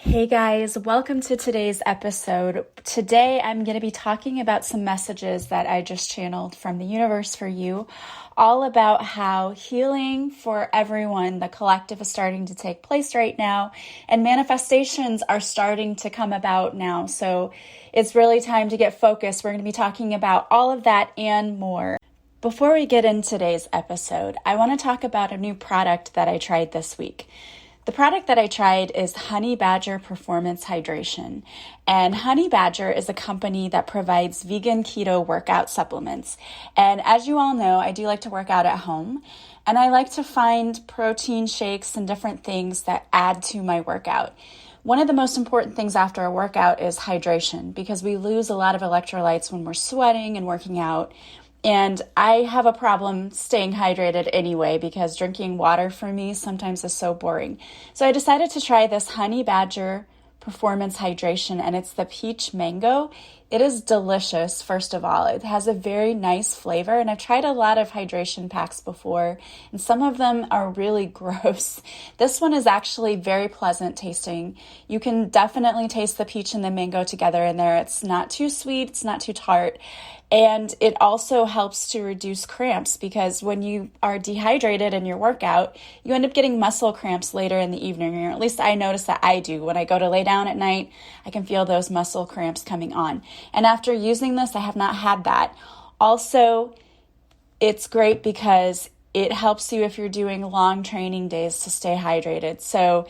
Hey guys, welcome to today's episode. Today I'm going to be talking about some messages that I just channeled from the universe for you, all about how healing for everyone, the collective, is starting to take place right now, and manifestations are starting to come about now. So it's really time to get focused. We're going to be talking about all of that and more. Before we get into today's episode, I want to talk about a new product that I tried this week. The product that I tried is Honey Badger Performance Hydration. And Honey Badger is a company that provides vegan keto workout supplements. And as you all know, I do like to work out at home. And I like to find protein shakes and different things that add to my workout. One of the most important things after a workout is hydration, because we lose a lot of electrolytes when we're sweating and working out. And I have a problem staying hydrated anyway, because drinking water for me sometimes is so boring. So I decided to try this Honey Badger Performance Hydration, and it's the peach mango. It is delicious, first of all. It has a very nice flavor, and I've tried a lot of hydration packs before, and some of them are really gross. This one is actually very pleasant tasting. You can definitely taste the peach and the mango together in there. It's not too sweet, it's not too tart. And it also helps to reduce cramps, because when you are dehydrated in your workout, you end up getting muscle cramps later in the evening, or at least I notice that I do. When I go to lay down at night, I can feel those muscle cramps coming on. And after using this, I have not had that. Also, it's great because it helps you if you're doing long training days to stay hydrated. So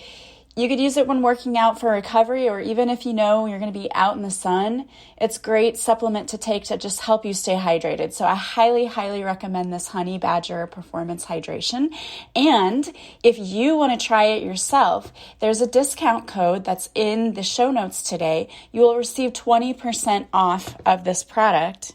you could use it when working out for recovery, or even if you know you're going to be out in the sun. It's a great supplement to take to just help you stay hydrated. So I highly, highly recommend this Honey Badger Performance Hydration. And if you want to try it yourself, there's a discount code that's in the show notes today. You will receive 20% off of this product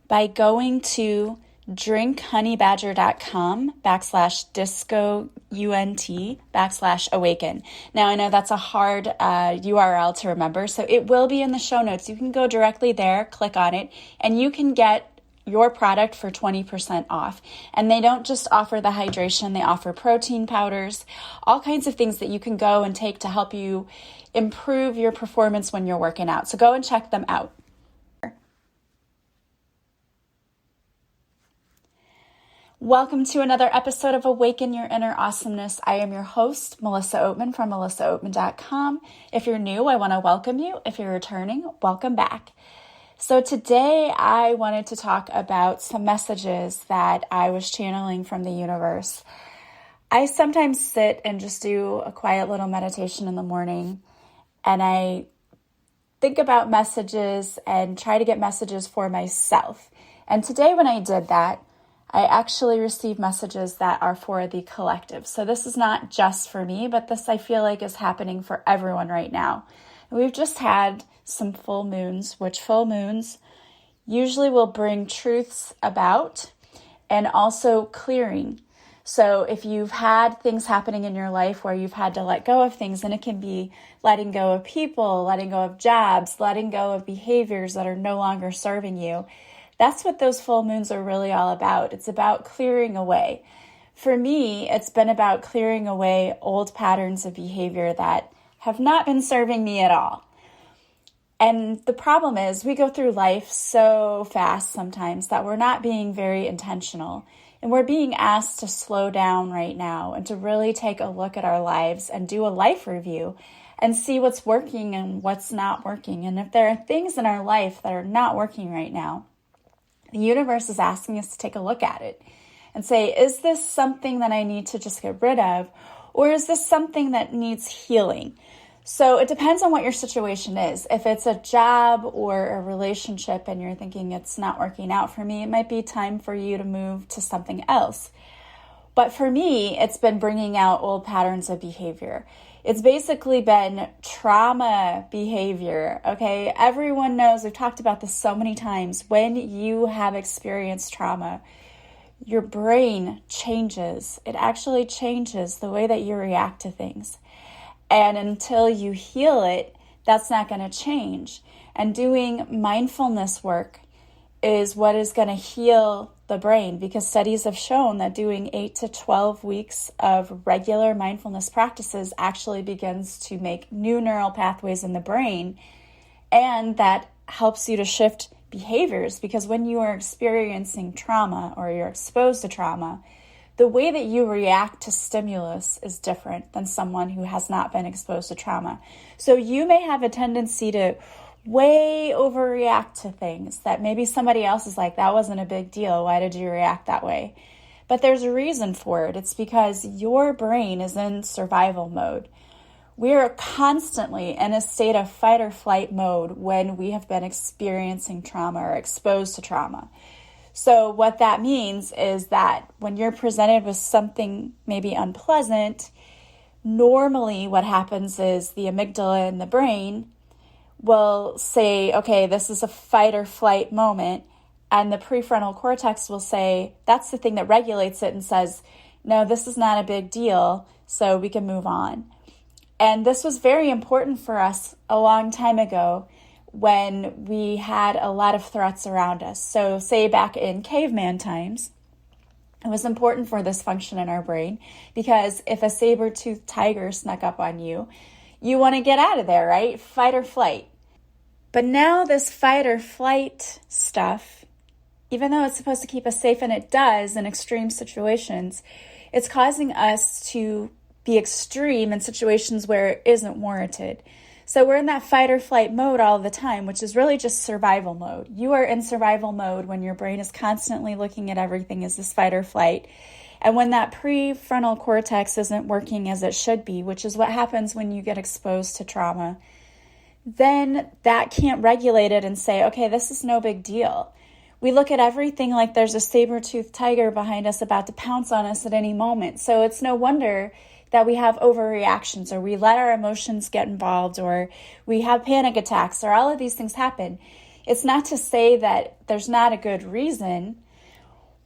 by going to drinkhoneyBadger.com/discount/awaken. Now, I know that's a hard URL to remember, so it will be in the show notes. You can go directly there, click on it, and you can get your product for 20% off. And they don't just offer the hydration, they offer protein powders, all kinds of things that you can go and take to help you improve your performance when you're working out. So go and check them out. Welcome to another episode of Awaken Your Inner Awesomeness. I am your host, Melissa Oatman from melissaoatman.com. If you're new, I want to welcome you. If you're returning, welcome back. So today I wanted to talk about some messages that I was channeling from the universe. I sometimes sit and just do a quiet little meditation in the morning, and I think about messages and try to get messages for myself. And today when I did that, I actually received messages that are for the collective. So this is not just for me, but this I feel like is happening for everyone right now. We've just had some full moons, which full moons usually will bring truths about and also clearing. So if you've had things happening in your life where you've had to let go of things, and it can be letting go of people, letting go of jobs, letting go of behaviors that are no longer serving you, that's what those full moons are really all about. It's about clearing away. For me, it's been about clearing away old patterns of behavior that have not been serving me at all. And the problem is we go through life so fast sometimes that we're not being very intentional. And we're being asked to slow down right now and to really take a look at our lives and do a life review and see what's working and what's not working. And if there are things in our life that are not working right now, the universe is asking us to take a look at it and say, is this something that I need to just get rid of? Or is this something that needs healing? So it depends on what your situation is. If it's a job or a relationship and you're thinking it's not working out for me, it might be time for you to move to something else. But for me, it's been bringing out old patterns of behavior. It's basically been trauma behavior, okay? Everyone knows, we've talked about this so many times, when you have experienced trauma, your brain changes. It actually changes the way that you react to things. And until you heal it, that's not going to change. And doing mindfulness work is what is going to heal the brain, because studies have shown that doing 8 to 12 weeks of regular mindfulness practices actually begins to make new neural pathways in the brain, and that helps you to shift behaviors, because when you are experiencing trauma or you're exposed to trauma, the way that you react to stimulus is different than someone who has not been exposed to trauma. So you may have a tendency to way overreact to things that maybe somebody else is like, that wasn't a big deal. Why did you react that way? But there's a reason for it. It's because your brain is in survival mode. We are constantly in a state of fight or flight mode when we have been experiencing trauma or exposed to trauma. So what that means is that when you're presented with something maybe unpleasant, normally what happens is the amygdala in the brain will say, okay, this is a fight or flight moment. And the prefrontal cortex will say, that's the thing that regulates it and says, no, this is not a big deal, so we can move on. And this was very important for us a long time ago when we had a lot of threats around us. So say back in caveman times, it was important for this function in our brain, because if a saber-toothed tiger snuck up on you, you want to get out of there, right? Fight or flight. But now this fight or flight stuff, even though it's supposed to keep us safe, and it does in extreme situations, it's causing us to be extreme in situations where it isn't warranted. So we're in that fight or flight mode all the time, which is really just survival mode. You are in survival mode when your brain is constantly looking at everything as this fight or flight. And when that prefrontal cortex isn't working as it should be, which is what happens when you get exposed to trauma, then that can't regulate it and say, okay, this is no big deal. We look at everything like there's a saber-toothed tiger behind us about to pounce on us at any moment. So it's no wonder that we have overreactions, or we let our emotions get involved, or we have panic attacks, or all of these things happen. It's not to say that there's not a good reason.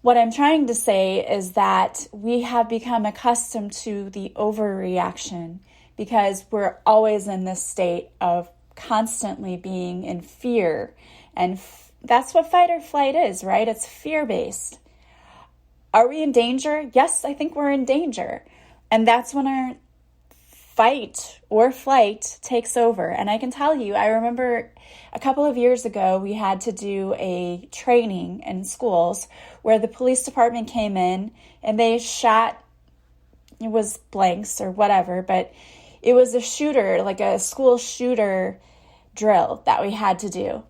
What I'm trying to say is that we have become accustomed to the overreaction because we're always in this state of constantly being in fear. And that's what fight or flight is, right? It's fear-based. Are we in danger? Yes, I think we're in danger. And that's when our fight or flight takes over. And I can tell you, I remember a couple of years ago, we had to do a training in schools where the police department came in and they shot, it was blanks or whatever, but it was a shooter, like a school shooter drill that we had to do.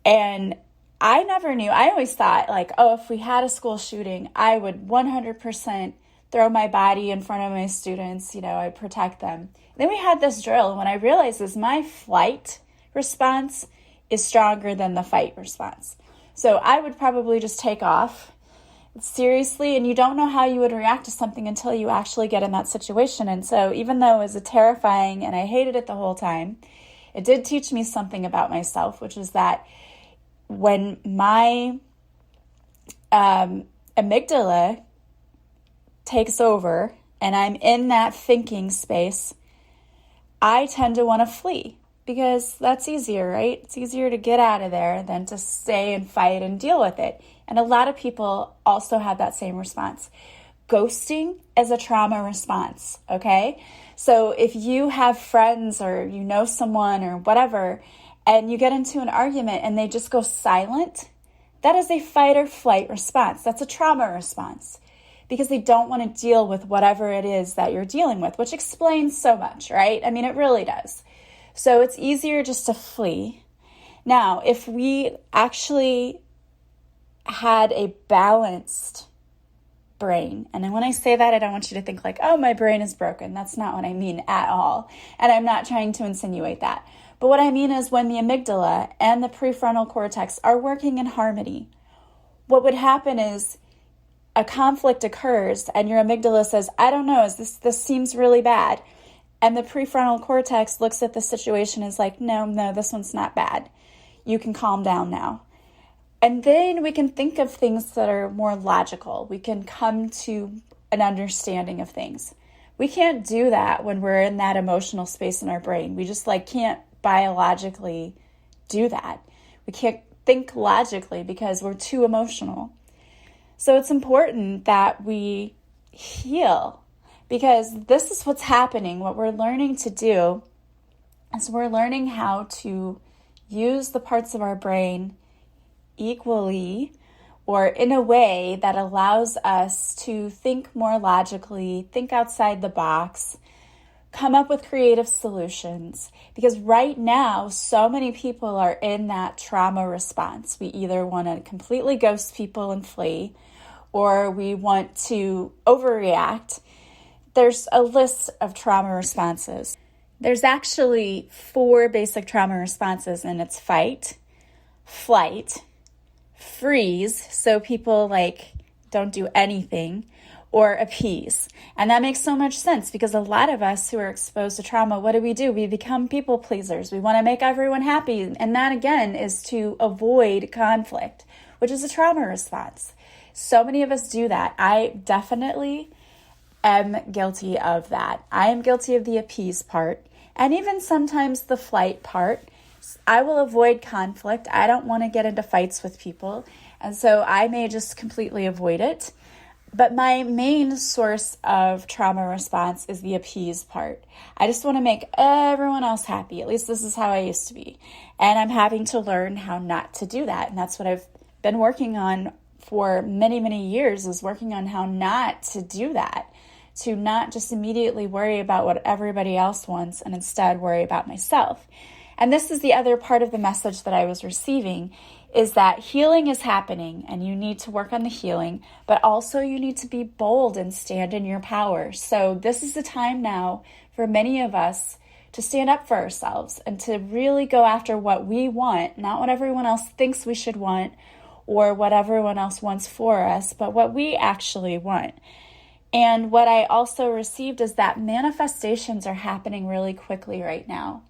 And I never knew. I always thought like, oh, if we had a school shooting, I would 100% throw my body in front of my students, I'd protect them. Then we had this drill, and what I realized is my flight response is stronger than the fight response. So I would probably just take off seriously, and you don't know how you would react to something until you actually get in that situation. And so even though it was terrifying and I hated it the whole time, it did teach me something about myself, which is that when my amygdala takes over and I'm in that thinking space, I tend to want to flee because that's easier, right? It's easier to get out of there than to stay and fight and deal with it. And a lot of people also have that same response. Ghosting is a trauma response, okay? So if you have friends or you know someone or whatever, and you get into an argument and they just go silent, that is a fight or flight response. That's a trauma response, because they don't want to deal with whatever it is that you're dealing with, which explains so much, right? I mean, it really does. So it's easier just to flee. Now, if we actually had a balanced brain, and when I say that, I don't want you to think like, oh, my brain is broken. That's not what I mean at all. And I'm not trying to insinuate that. But what I mean is when the amygdala and the prefrontal cortex are working in harmony, what would happen is a conflict occurs and your amygdala says, I don't know, this seems really bad. And the prefrontal cortex looks at the situation and is like, no, this one's not bad. You can calm down now. And then we can think of things that are more logical. We can come to an understanding of things. We can't do that when we're in that emotional space in our brain. We just can't biologically do that. We can't think logically because we're too emotional. So it's important that we heal, because this is what's happening. What we're learning to do is we're learning how to use the parts of our brain equally, or in a way that allows us to think more logically, think outside the box, come up with creative solutions. Because right now, so many people are in that trauma response. We either want to completely ghost people and flee, or we want to overreact. There's a list of trauma responses. There's actually 4 basic trauma responses, and it's fight, flight, freeze, so people don't do anything, or appease. And that makes so much sense, because a lot of us who are exposed to trauma, what do? We become people pleasers. We want to make everyone happy. And that, again, is to avoid conflict, which is a trauma response. So many of us do that. I definitely am guilty of that. I am guilty of the appease part, and even sometimes the flight part. I will avoid conflict. I don't want to get into fights with people, and so I may just completely avoid it. But my main source of trauma response is the appease part. I just want to make everyone else happy. At least this is how I used to be. And I'm having to learn how not to do that. And that's what I've been working on for many, many years, is working on how not to do that, to not just immediately worry about what everybody else wants and instead worry about myself. And this is the other part of the message that I was receiving, is that healing is happening and you need to work on the healing, but also you need to be bold and stand in your power. So this is the time now for many of us to stand up for ourselves and to really go after what we want, not what everyone else thinks we should want or what everyone else wants for us, but what we actually want. And what I also received is that manifestations are happening really quickly right now,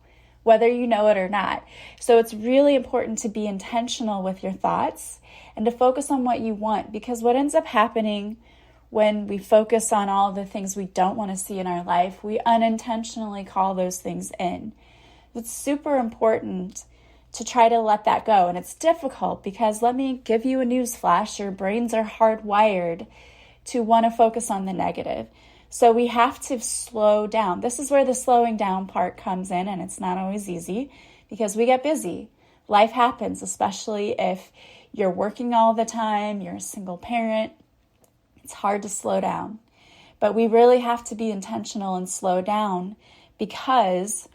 whether you know it or not. So it's really important to be intentional with your thoughts and to focus on what you want, because what ends up happening when we focus on all the things we don't want to see in our life, we unintentionally call those things in. It's super important to try to let that go. And it's difficult because, let me give you a news flash, your brains are hardwired to want to focus on the negative. So we have to slow down. This is where the slowing down part comes in, and it's not always easy because we get busy. Life happens, especially if you're working all the time, you're a single parent. It's hard to slow down. But we really have to be intentional and slow down, because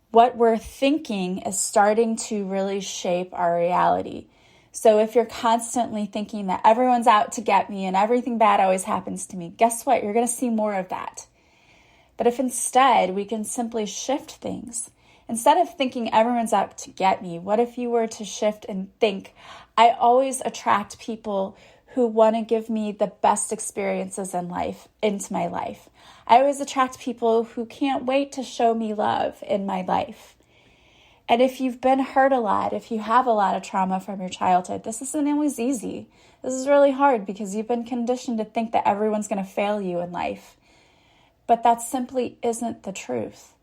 what we're thinking is starting to really shape our reality. So if you're constantly thinking that everyone's out to get me and everything bad always happens to me, guess what? You're going to see more of that. But if instead we can simply shift things, instead of thinking everyone's out to get me, what if you were to shift and think, I always attract people who want to give me the best experiences in life into my life. I always attract people who can't wait to show me love in my life. And if you've been hurt a lot, if you have a lot of trauma from your childhood, this isn't always easy. This is really hard because you've been conditioned to think that everyone's going to fail you in life. But that simply isn't the truth.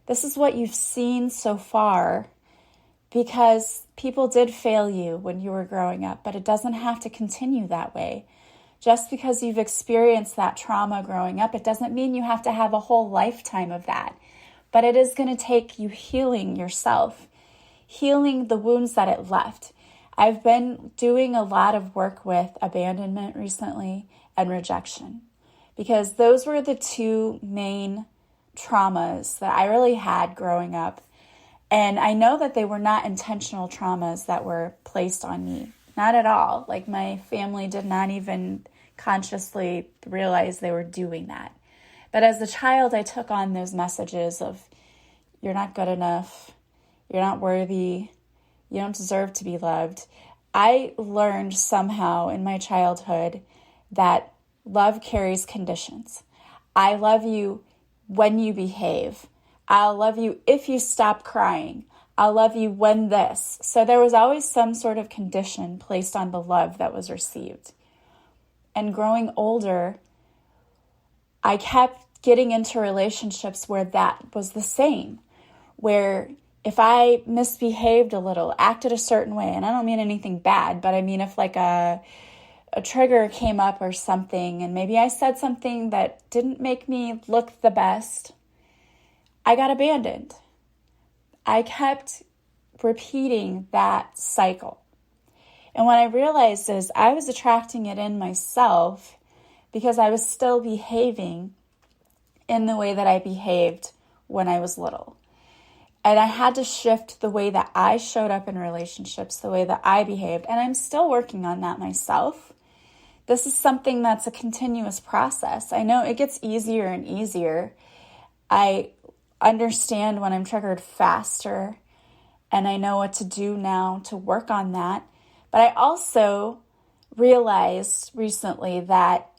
This is what you've seen so far, because people did fail you when you were growing up, but it doesn't have to continue that way. Just because you've experienced that trauma growing up, it doesn't mean you have to have a whole lifetime of that. But it is going to take you healing yourself, healing the wounds that it left. I've been doing a lot of work with abandonment recently and rejection, because those were the two main traumas that I really had growing up. And I know that they were not intentional traumas that were placed on me. Not at all. Like, my family did not even consciously realize they were doing that. But as a child, I took on those messages of, you're not good enough, you're not worthy, you don't deserve to be loved. I learned somehow in my childhood that love carries conditions. I love you when you behave. I'll love you if you stop crying. I'll love you when this. So there was always some sort of condition placed on the love that was received. And growing older, I kept getting into relationships where that was the same, where if I misbehaved a little, acted a certain way, and I don't mean anything bad, but I mean if like a a trigger came up or something, and maybe I said something that didn't make me look the best, I got abandoned. I kept repeating that cycle. And what I realized is I was attracting it in myself because I was still behaving in the way that I behaved when I was little. And I had to shift the way that I showed up in relationships, the way that I behaved. And I'm still working on that myself. This is something that's a continuous process. I know it gets easier and easier. I understand when I'm triggered faster, and I know what to do now to work on that. But I also realized recently that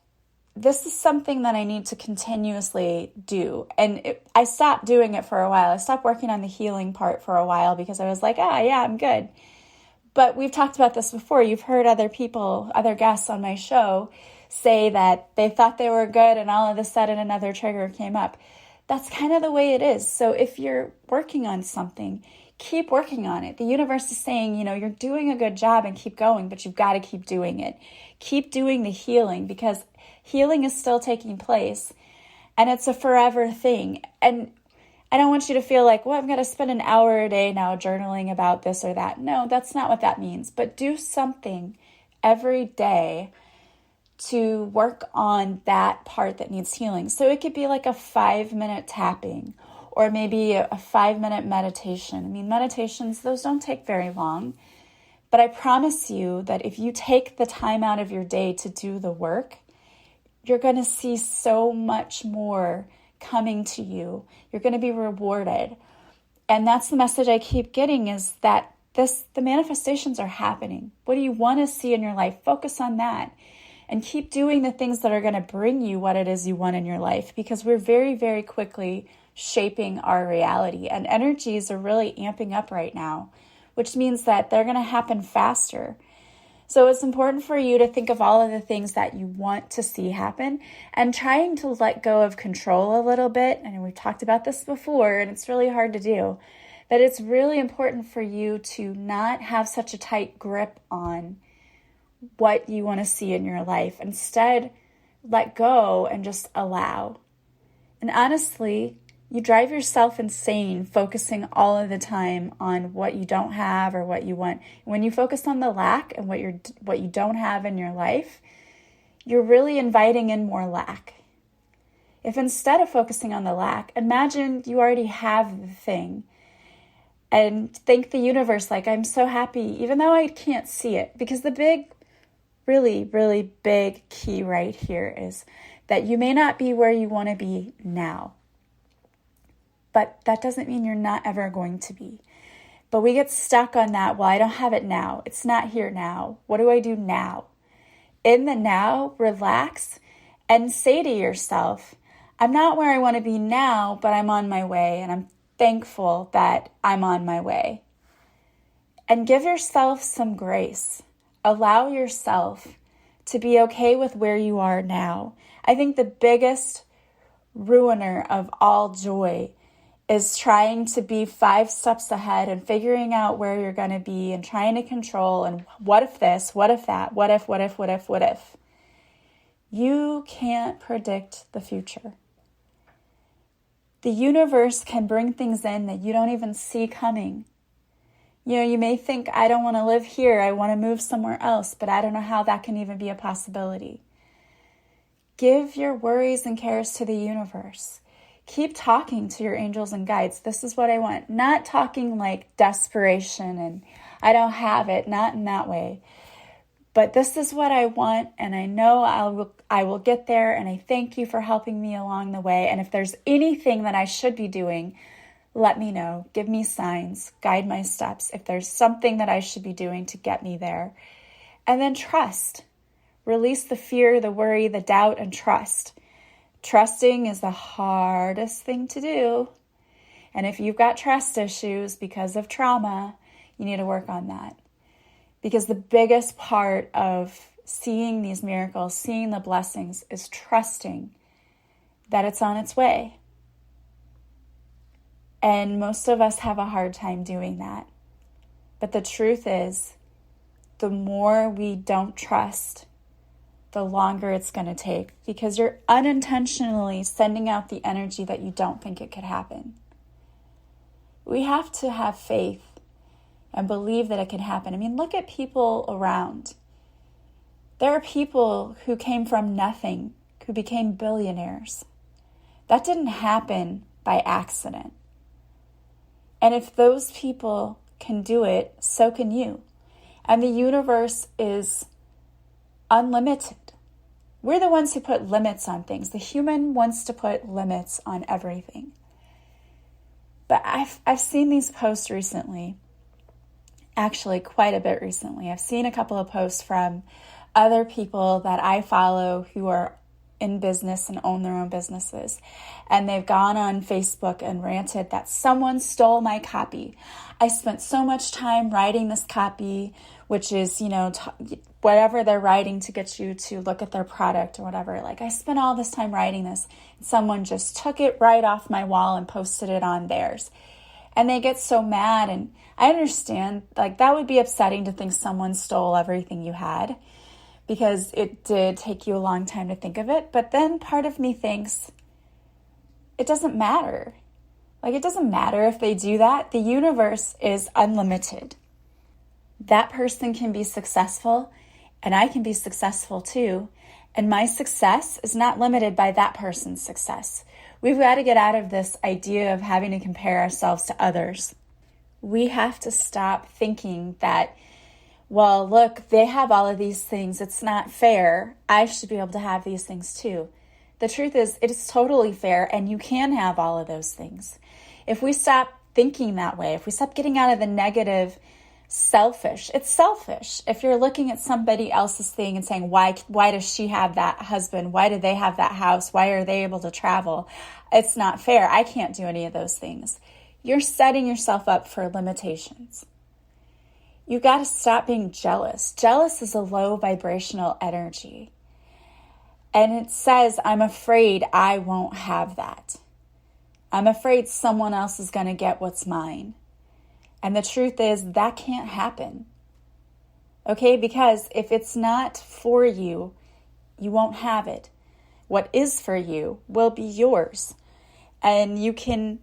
this is something that I need to continuously do. And I stopped doing it for a while. I stopped working on the healing part for a while because I was like, yeah, I'm good. But we've talked about this before. You've heard other people, other guests on my show say that they thought they were good and all of a sudden another trigger came up. That's kind of the way it is. So if you're working on something, keep working on it. The universe is saying, you're doing a good job and keep going, but you've got to keep doing it. Keep doing the healing because healing is still taking place and it's a forever thing. And I don't want you to feel like, well, I've got to spend an hour a day now journaling about this or that. No, that's not what that means. But do something every day to work on that part that needs healing. So it could be like a 5-minute tapping or maybe a 5-minute meditation. I mean, meditations, those don't take very long. But I promise you that if you take the time out of your day to do the work, you're going to see so much more coming to you. You're going to be rewarded. And that's the message I keep getting is that the manifestations are happening. What do you want to see in your life? Focus on that. And keep doing the things that are going to bring you what it is you want in your life because we're very, very quickly shaping our reality. And energies are really amping up right now, which means that they're going to happen faster. So it's important for you to think of all of the things that you want to see happen and trying to let go of control a little bit. And we've talked about this before, and it's really hard to do. But it's really important for you to not have such a tight grip on what you want to see in your life. Instead, let go and just allow. And honestly, you drive yourself insane focusing all of the time on what you don't have or what you want. When you focus on the lack and what you don't have in your life, you're really inviting in more lack. If instead of focusing on the lack, imagine you already have the thing and thank the universe like, I'm so happy, even though I can't see it. Because the big, really, really big key right here is that you may not be where you want to be now. But that doesn't mean you're not ever going to be. But we get stuck on that. Well, I don't have it now. It's not here now. What do I do now? In the now, relax and say to yourself, I'm not where I want to be now, but I'm on my way. And I'm thankful that I'm on my way. And give yourself some grace. Allow yourself to be okay with where you are now. I think the biggest ruiner of all joy is trying to be 5 steps ahead and figuring out where you're going to be and trying to control and what if this, what if that, what if. You can't predict the future. The universe can bring things in that you don't even see coming. You may think, I don't want to live here, I want to move somewhere else, but I don't know how that can even be a possibility. Give your worries and cares to the universe. Keep talking to your angels and guides. This is what I want. Not talking like desperation and I don't have it, not in that way. But this is what I want, and I know I will get there, and I thank you for helping me along the way. And if there's anything that I should be doing, let me know. Give me signs. Guide my steps. If there's something that I should be doing to get me there. And then trust. Release the fear, the worry, the doubt, and trust. Trusting is the hardest thing to do. And if you've got trust issues because of trauma, you need to work on that. Because the biggest part of seeing these miracles, seeing the blessings, is trusting that it's on its way. And most of us have a hard time doing that. But the truth is, the more we don't trust, the longer it's going to take, because you're unintentionally sending out the energy that you don't think it could happen. We have to have faith and believe that it can happen. I mean, look at people around. There are people who came from nothing, who became billionaires. That didn't happen by accident. And if those people can do it, so can you. And the universe is unlimited. We're the ones who put limits on things. The human wants to put limits on everything. But I've seen these posts recently, actually quite a bit recently. I've seen a couple of posts from other people that I follow who are in business and own their own businesses. And they've gone on Facebook and ranted that someone stole my copy. I spent so much time writing this copy, which is, whatever they're writing to get you to look at their product or whatever. Like, I spent all this time writing this. And someone just took it right off my wall and posted it on theirs. And they get so mad. And I understand, like, that would be upsetting to think someone stole everything you had, because it did take you a long time to think of it. But then part of me thinks, it doesn't matter. Like, it doesn't matter if they do that. The universe is unlimited. That person can be successful, and I can be successful too. And my success is not limited by that person's success. We've got to get out of this idea of having to compare ourselves to others. We have to stop thinking that, well, look, they have all of these things. It's not fair. I should be able to have these things too. The truth is, it is totally fair, and you can have all of those things. If we stop thinking that way, if we stop getting out of the negative, selfish, it's selfish. If you're looking at somebody else's thing and saying, why does she have that husband? Why do they have that house? Why are they able to travel? It's not fair. I can't do any of those things. You're setting yourself up for limitations. You got to stop being jealous. Jealous is a low vibrational energy. And it says, I'm afraid I won't have that. I'm afraid someone else is going to get what's mine. And the truth is, that can't happen. Okay? Because if it's not for you, you won't have it. What is for you will be yours. And you can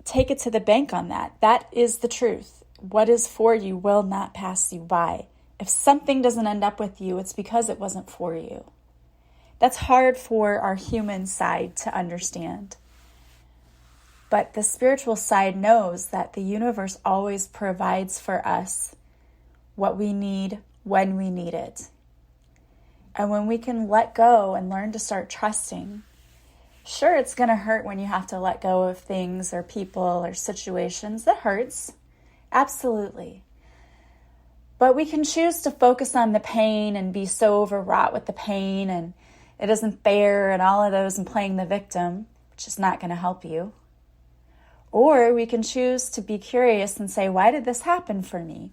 take it to the bank on that. That is the truth. What is for you will not pass you by. If something doesn't end up with you, it's because it wasn't for you. That's hard for our human side to understand. But the spiritual side knows that the universe always provides for us what we need when we need it. And when we can let go and learn to start trusting, sure, it's going to hurt when you have to let go of things or people or situations. That hurts. Absolutely. But we can choose to focus on the pain and be so overwrought with the pain and it isn't fair and all of those and playing the victim, which is not going to help you. Or we can choose to be curious and say, why did this happen for me?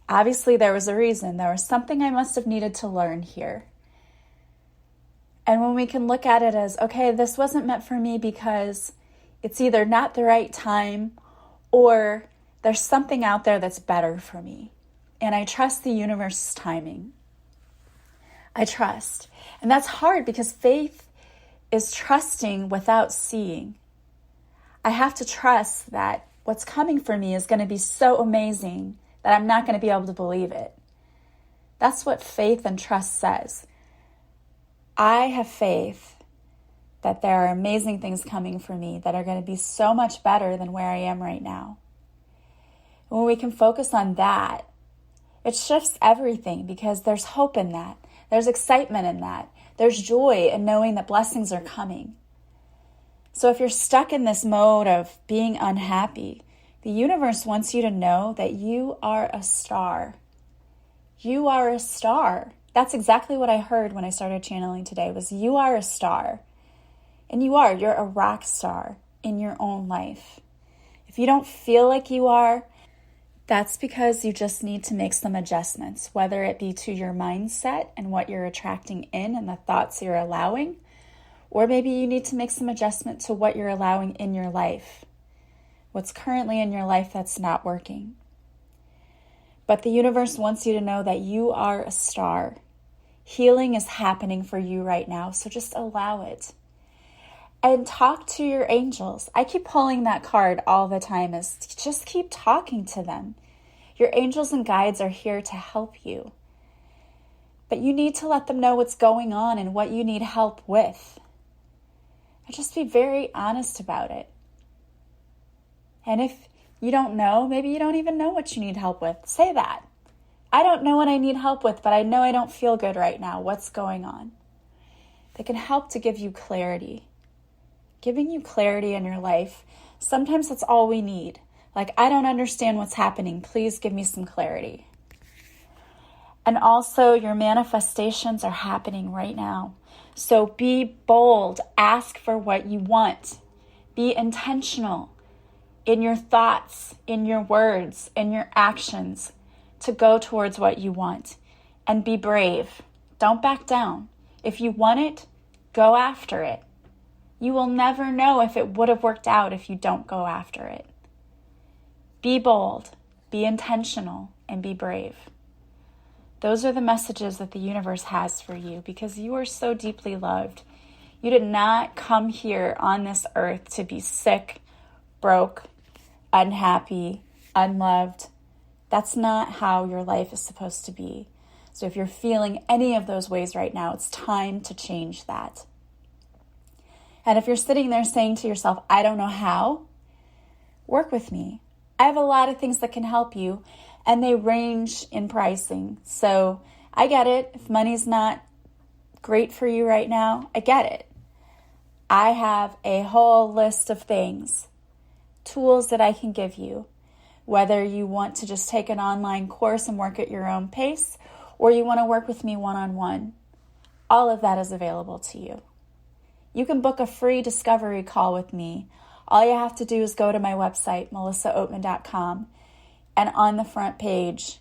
Obviously, there was a reason. There was something I must have needed to learn here. And when we can look at it as, okay, this wasn't meant for me because it's either not the right time or there's something out there that's better for me. And I trust the universe's timing. I trust. And that's hard because faith is trusting without seeing. I have to trust that what's coming for me is going to be so amazing that I'm not going to be able to believe it. That's what faith and trust says. I have faith that there are amazing things coming for me that are going to be so much better than where I am right now. When we can focus on that, it shifts everything because there's hope in that. There's excitement in that. There's joy in knowing that blessings are coming. So if you're stuck in this mode of being unhappy, the universe wants you to know that you are a star. You are a star. That's exactly what I heard when I started channeling today was you are a star. And you're a rock star in your own life. If you don't feel like you are, that's because you just need to make some adjustments, whether it be to your mindset and what you're attracting in and the thoughts you're allowing, or maybe you need to make some adjustment to what you're allowing in your life, what's currently in your life that's not working. But the universe wants you to know that you are a star. Healing is happening for you right now, so just allow it. And talk to your angels. I keep pulling that card all the time, is just keep talking to them. Your angels and guides are here to help you. But you need to let them know what's going on and what you need help with. And just be very honest about it. And if you don't know, maybe you don't even know what you need help with, say that. I don't know what I need help with, but I know I don't feel good right now. What's going on? They can help to give you clarity. Giving you clarity in your life, sometimes that's all we need. Like, I don't understand what's happening. Please give me some clarity. And also, your manifestations are happening right now. So be bold. Ask for what you want. Be intentional in your thoughts, in your words, in your actions to go towards what you want. And be brave. Don't back down. If you want it, go after it. You will never know if it would have worked out if you don't go after it. Be bold, be intentional, and be brave. Those are the messages that the universe has for you because you are so deeply loved. You did not come here on this earth to be sick, broke, unhappy, unloved. That's not how your life is supposed to be. So if you're feeling any of those ways right now, it's time to change that. And if you're sitting there saying to yourself, I don't know how, work with me. I have a lot of things that can help you, and they range in pricing. So I get it. If money's not great for you right now, I get it. I have a whole list of things, tools that I can give you, whether you want to just take an online course and work at your own pace, or you want to work with me one-on-one. All of that is available to you. You can book a free discovery call with me. All you have to do is go to my website, melissaoatman.com, and on the front page,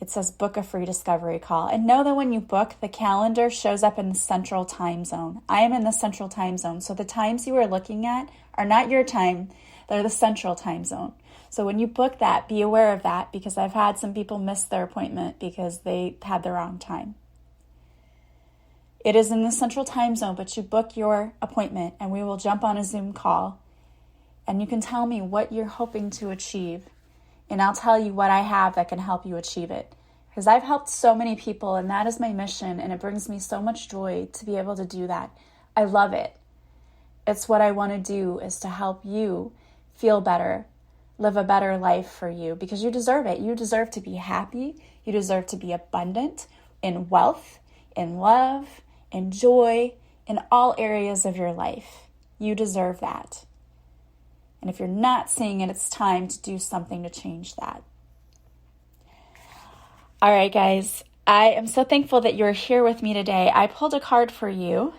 it says book a free discovery call. And know that when you book, the calendar shows up in the central time zone. I am in the central time zone, so the times you are looking at are not your time, they're the central time zone. So when you book that, be aware of that because I've had some people miss their appointment because they had the wrong time. It is in the central time zone, but you book your appointment and we will jump on a Zoom call and you can tell me what you're hoping to achieve and I'll tell you what I have that can help you achieve it. Because I've helped so many people and that is my mission and it brings me so much joy to be able to do that. I love it. It's what I want to do is to help you feel better, live a better life for you because you deserve it. You deserve to be happy. You deserve to be abundant in wealth, in love, in joy, in all areas of your life. You deserve that. And if you're not seeing it, it's time to do something to change that. All right, guys, I am so thankful that you're here with me today. I pulled a card for you,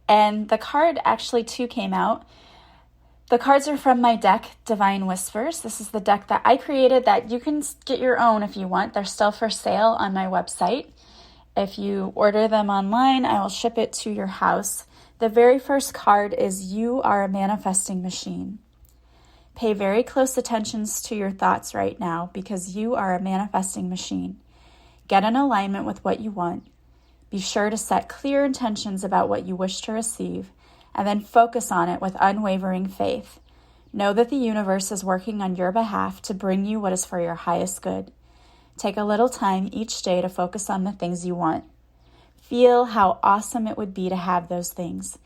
and the card actually too came out. The cards are from my deck, Divine Whispers. This is the deck that I created that you can get your own if you want. They're still for sale on my website. If you order them online, I will ship it to your house. The very first card is You Are a Manifesting Machine. Pay very close attention to your thoughts right now because you are a manifesting machine. Get in alignment with what you want. Be sure to set clear intentions about what you wish to receive and then focus on it with unwavering faith. Know that the universe is working on your behalf to bring you what is for your highest good. Take a little time each day to focus on the things you want. Feel how awesome it would be to have those things,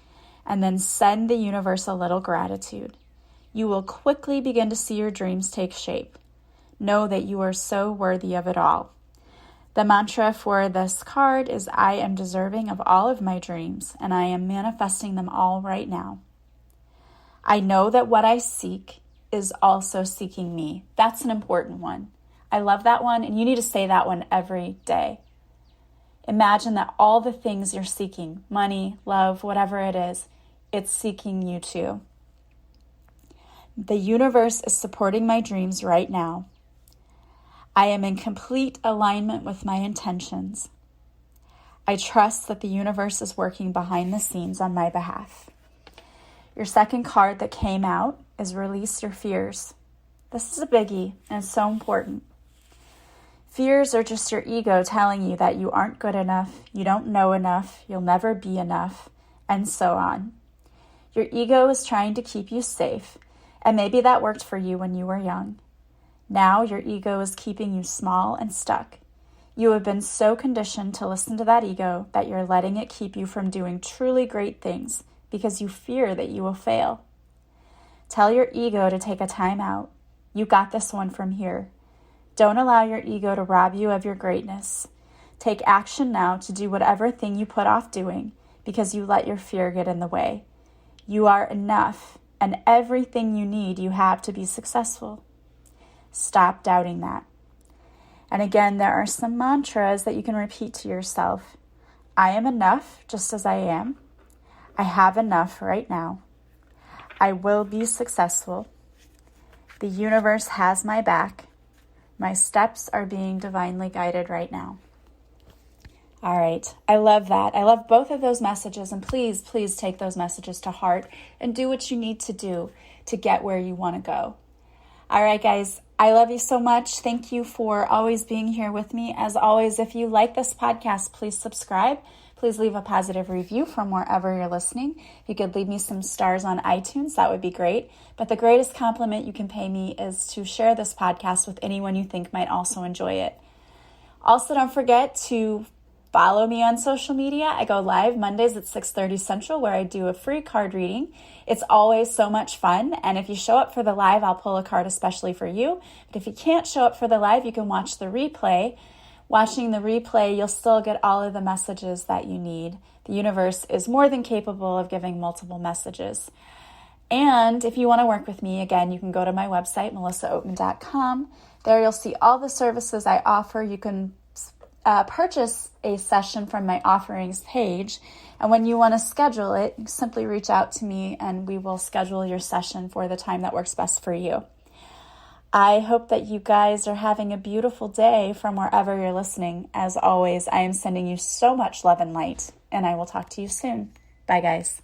and then send the universe a little gratitude. You will quickly begin to see your dreams take shape. Know that you are so worthy of it all. The mantra for this card is I am deserving of all of my dreams, and I am manifesting them all right now. I know that what I seek is also seeking me. That's an important one. I love that one, and you need to say that one every day. Imagine that all the things you're seeking, money, love, whatever it is, it's seeking you too. The universe is supporting my dreams right now. I am in complete alignment with my intentions. I trust that the universe is working behind the scenes on my behalf. Your second card that came out is Release Your Fears. This is a biggie, and it's so important. Fears are just your ego telling you that you aren't good enough, you don't know enough, you'll never be enough, and so on. Your ego is trying to keep you safe, and maybe that worked for you when you were young. Now your ego is keeping you small and stuck. You have been so conditioned to listen to that ego that you're letting it keep you from doing truly great things because you fear that you will fail. Tell your ego to take a time out. You got this one from here. Don't allow your ego to rob you of your greatness. Take action now to do whatever thing you put off doing because you let your fear get in the way. You are enough, and everything you need you have to be successful. Stop doubting that. And again, there are some mantras that you can repeat to yourself. I am enough just as I am. I have enough right now. I will be successful. The universe has my back. My steps are being divinely guided right now. All right. I love that. I love both of those messages. And please, please take those messages to heart and do what you need to do to get where you want to go. All right, guys. I love you so much. Thank you for always being here with me. As always, if you like this podcast, please subscribe. Please leave a positive review from wherever you're listening. If you could leave me some stars on iTunes, that would be great. But the greatest compliment you can pay me is to share this podcast with anyone you think might also enjoy it. Also, don't forget to follow me on social media. I go live Mondays at 6:30 Central where I do a free card reading. It's always so much fun. And if you show up for the live, I'll pull a card especially for you. But if you can't show up for the live, you can watch the replay. Watching the replay, you'll still get all of the messages that you need. The universe is more than capable of giving multiple messages. And if you want to work with me, again, you can go to my website, melissaoatman.com. There you'll see all the services I offer. You can purchase a session from my offerings page. And when you want to schedule it, you simply reach out to me and we will schedule your session for the time that works best for you. I hope that you guys are having a beautiful day from wherever you're listening. As always, I am sending you so much love and light, and I will talk to you soon. Bye, guys.